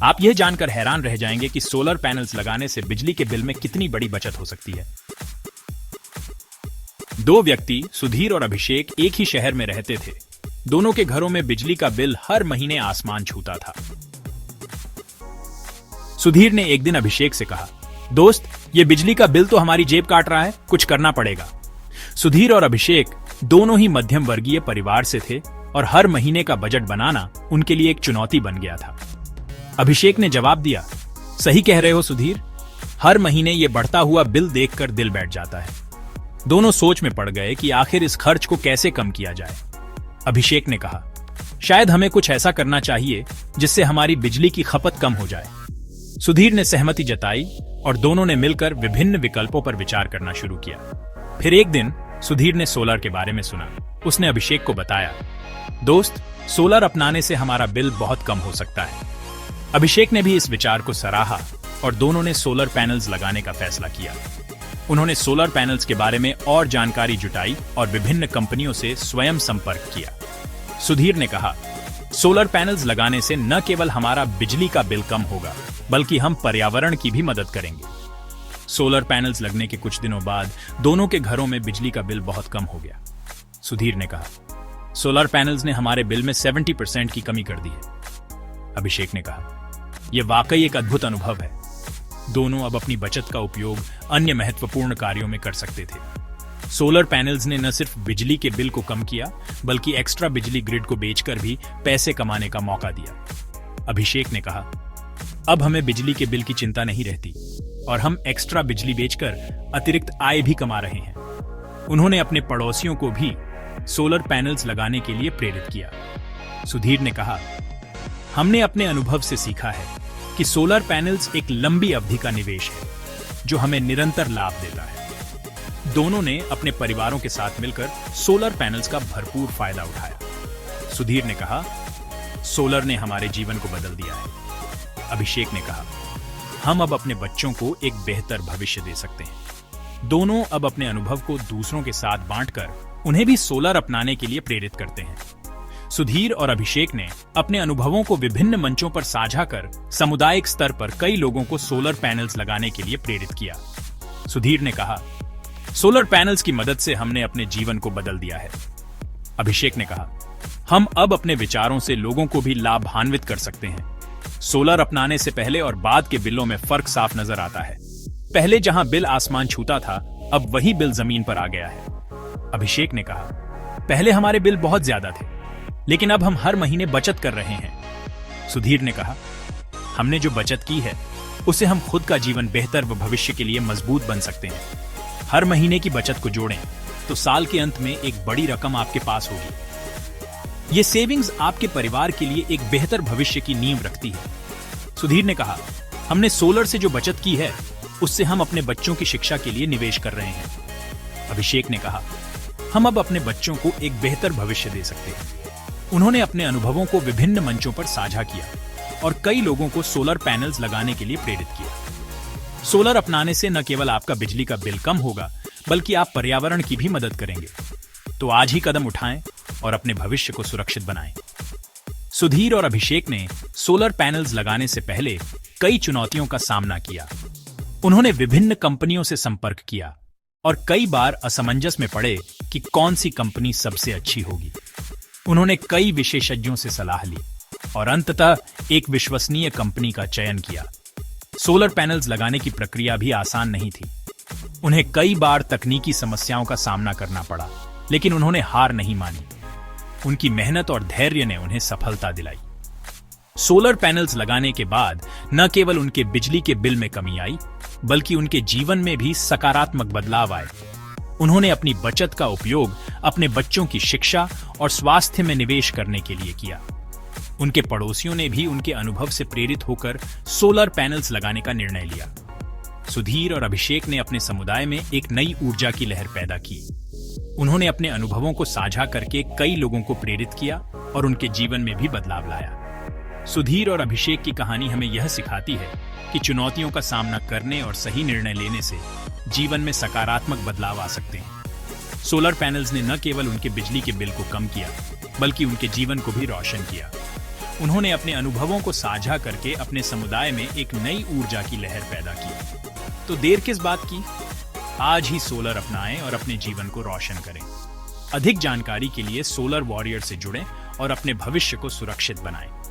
आप यह जानकर हैरान रह जाएंगे कि सोलर पैनल्स लगाने से बिजली के बिल में कितनी बड़ी बचत हो सकती है। दो व्यक्ति सुधीर और अभिषेक एक ही शहर में रहते थे। दोनों के घरों में बिजली का बिल हर महीने आसमान छूता था। सुधीर ने एक दिन अभिषेक से कहा, दोस्त, ये बिजली का बिल तो हमारी जेब काट रहा है, कुछ करना पड़ेगा। सुधीर और अभिषेक दोनों ही मध्यम वर्गीय परिवार से थे और हर महीने का बजट बनाना उनके लिए एक चुनौती बन गया था। अभिषेक ने जवाब दिया, सही कह रहे हो सुधीर, हर महीने ये बढ़ता हुआ बिल देखकर दिल बैठ जाता है। दोनों सोच में पड़ गए कि आखिर इस खर्च को कैसे कम किया जाए। अभिषेक ने कहा, शायद हमें कुछ ऐसा करना चाहिए जिससे हमारी बिजली की खपत कम हो जाए। सुधीर ने सहमति जताई और दोनों ने मिलकर विभिन्न विकल्पों पर विचार करना शुरू किया। फिर एक दिन सुधीर ने सोलर के बारे में सुना। उसने अभिषेक को बताया, दोस्त, सोलर अपनाने से हमारा बिल बहुत कम हो सकता है। अभिषेक ने भी इस विचार को सराहा और दोनों ने सोलर पैनल्स लगाने का फैसला किया। उन्होंने सोलर पैनल्स के बारे में और जानकारी जुटाई और विभिन्न कंपनियों से स्वयं संपर्क किया। सुधीर ने कहा, सोलर पैनल्स लगाने से न केवल हमारा बिजली का बिल कम होगा, बल्कि हम पर्यावरण की भी मदद करेंगे। सोलर पैनल्स लगने के कुछ दिनों बाद दोनों के घरों में बिजली का बिल बहुत कम हो गया। सुधीर ने कहा, सोलर पैनल्स ने हमारे बिल में 70% की कमी कर दी है। अभिषेक ने कहा, यह वाकई एक अद्भुत अनुभव है। दोनों अब अपनी बचत का उपयोग अन्य महत्वपूर्ण कार्यों में कर सकते थे। सोलर पैनल्स ने न सिर्फ बिजली के बिल को कम किया, बल्कि एक्स्ट्रा बिजली ग्रिड को बेचकर भी पैसे कमाने का मौका दिया। अभिषेक ने कहा, अब हमें बिजली के बिल की चिंता नहीं रहती और हम एक्स्ट्रा बिजली बेचकर अतिरिक्त आय भी कमा रहे हैं। उन्होंने अपने पड़ोसियों को भी सोलर पैनल्स लगाने के लिए प्रेरित किया। सुधीर ने कहा, हमने अपने अनुभव से सीखा है कि सोलर पैनल्स एक लंबी अवधि का निवेश है जो हमें निरंतर लाभ देता है। दोनों ने अपने परिवारों के साथ मिलकर सोलर पैनल्स का भरपूर फायदा उठाया। सुधीर ने कहा, सोलर ने हमारे जीवन को बदल दिया है। अभिषेक ने कहा, हम अब अपने बच्चों को एक बेहतर भविष्य दे सकते हैं। दोनों अब अपने अनुभव को दूसरों के साथ बांटकर उन्हें भी सोलर अपनाने के लिए प्रेरित करते हैं। सुधीर और अभिषेक ने अपने अनुभवों को विभिन्न मंचों पर साझा कर सामुदायिक स्तर पर कई लोगों को सोलर पैनल्स लगाने के लिए प्रेरित किया। सुधीर ने कहा, सोलर पैनल्स की मदद से हमने अपने जीवन को बदल दिया है। अभिषेक ने कहा, हम अब अपने विचारों से लोगों को भी लाभान्वित कर सकते हैं। सोलर अपनाने से पहले और बाद के बिलों में फर्क साफ नजर आता है। पहले जहां बिल आसमान छूता था, अब वही बिल जमीन पर आ गया है। अभिषेक ने कहा, पहले हमारे बिल बहुत ज्यादा थे, लेकिन अब हम हर महीने बचत कर रहे हैं। सुधीर ने कहा, हमने जो बचत की है उससे हम खुद का जीवन बेहतर व भविष्य के लिए मजबूत बन सकते हैं। हर महीने की बचत को जोड़ें तो साल के अंत में एक बड़ी रकम आपके पास होगी। ये सेविंग्स आपके परिवार के लिए एक बेहतर भविष्य की नींव रखती है। सुधीर ने कहा, हमने सोलर से जो बचत की है उससे हम अपने बच्चों की शिक्षा के लिए निवेश कर रहे हैं। अभिषेक ने कहा, हम अब अपने बच्चों को एक बेहतर भविष्य दे सकते हैं। उन्होंने अपने अनुभवों को विभिन्न मंचों पर साझा किया और कई लोगों को सोलर पैनल्स लगाने के लिए प्रेरित किया। सोलर अपनाने से न केवल आपका बिजली का बिल कम होगा, बल्कि आप पर्यावरण की भी मदद करेंगे। तो आज ही कदम उठाएं और अपने भविष्य को सुरक्षित बनाएं। सुधीर और अभिषेक ने सोलर पैनल्स लगाने से पहले कई चुनौतियों का सामना किया। उन्होंने विभिन्न कंपनियों से संपर्क किया और कई बार असमंजस में पड़े कि कौन सी कंपनी सबसे अच्छी होगी। उन्होंने कई विशेषज्ञों से सलाह ली और अंततः एक विश्वसनीय कंपनी का चयन किया। सोलर पैनल्स लगाने की प्रक्रिया भी आसान नहीं थी। उन्हें कई बार तकनीकी समस्याओं का सामना करना पड़ा, लेकिन उन्होंने हार नहीं मानी। उनकी मेहनत और धैर्य ने उन्हें सफलता दिलाई। सोलर पैनल्स लगाने के बाद न केवल उनके बिजली के बिल में कमी आई, बल्कि उनके जीवन में भी सकारात्मक बदलाव आए। उन्होंने अपनी बचत का उपयोग अपने बच्चों की शिक्षा और स्वास्थ्य में निवेश करने के लिए किया। उनके पड़ोसियों ने भी उनके अनुभव से प्रेरित होकर सोलर पैनल्स लगाने का निर्णय लिया। सुधीर और अभिषेक ने अपने समुदाय में एक नई ऊर्जा की लहर पैदा की। उन्होंने अपने अनुभवों को साझा करके कई लोगों को प्रेरित किया और उनके जीवन में भी बदलाव लाया। सुधीर और अभिषेक की कहानी हमें यह सिखाती है कि चुनौतियों का सामना करने और सही निर्णय लेने से जीवन में सकारात्मक बदलाव आ सकते हैं। सोलर पैनल्स ने न केवल उनके बिजली के बिल को कम किया, बल्कि उनके जीवन को भी रोशन किया। उन्होंने अपने अनुभवों को साझा करके अपने समुदाय में एक नई ऊर्जा की लहर पैदा की। तो देर किस बात की? आज ही सोलर अपनाएं और अपने जीवन को रोशन करें। अधिक जानकारी के लिए सोलर वॉरियर से जुड़ें और अपने भविष्य को सुरक्षित बनाएं।